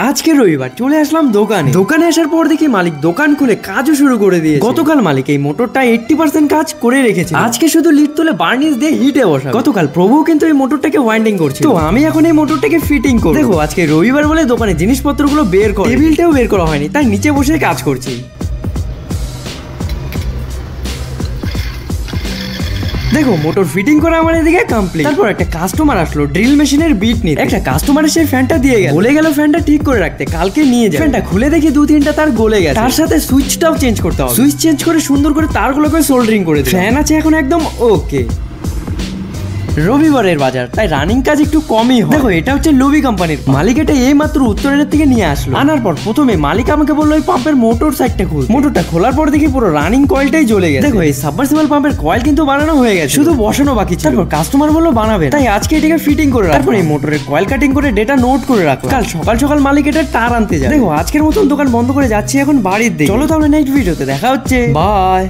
আজকে রবিবার চলে আসলাম দোকানে আসার পর দেখি মালিক দোকান খুলে কাজও শুরু করে দিয়েছে। গতকাল মালিক এই মোটরটা 80% কাজ করে রেখেছে, আজকে শুধু লিড তুলে বার্নিশ দিয়ে হিটে বসা। গতকাল প্রভু কিন্তু এই মোটরটাকে ওয়াইন্ডিং করছে, তো আমি এখন এই মোটরটাকে ফিটিং করব। দেখো আজকে রবিবার বলে দোকানে জিনিসপত্রগুলো বের করে, টেবিলটাও বের করা হয়নি, তাই নিচে বসে কাজ করছি। দেখো মোটর ফিটিং করা আমার এদিকে কমপ্লিট। তারপর একটা কাস্টমার আসলো ড্রিল মেশিনের বিট নিতে। একটা কাস্টমার এসে ফ্যানটা দিয়ে গেল, বলে গেল ফ্যানটা ঠিক করে রাখতে, কালকে নিয়ে যাবে। ফ্যানটা খুলে দেখি 2-3টা তার গলে গেছে, তার সাথে সুইচটাও চেঞ্জ করতে হবে। সুইচ চেঞ্জ করে সুন্দর করে তারগুলোকে সোল্ডারিং করে দিই। ফ্যান আছে এখন একদম ওকে। রবিবারের বাজার, তাই রানিং কাজ একটু কমই হয়। দেখো এটা হচ্ছে লুবি কোম্পানির মালিক, এটা এই মাত্র উত্তরের থেকে নিয়ে আসলো। আনার পর প্রথমে মালিক আমাকে বললো এই পাম্পের মোটর সাইডটা খুল। মোটরটা খোলার পর দেখি পুরো রানিং কয়েলটাই জ্বলে গেছে। দেখো এই সাবমার্সিবল পাম্পের কয়েল কিন্তু বানানো হয়ে গেছে, শুধু বসানো বাকি ছিল। তারপর কাস্টমার বললো বানাবে, তাই আজকে এটাকে ফিটিং করে রাখো। তারপর এই মোটরের কয়েল কাটিং করে ডেটা নোট করে রাখো, কাল সকাল সকাল মালিক এটা তার আনতে যায়। দেখো আজকের মতন দোকান বন্ধ করে যাচ্ছি এখন বাড়ির দিকে। চলো তাহলে নেক্সট ভিডিওতে দেখা হচ্ছে, বাই।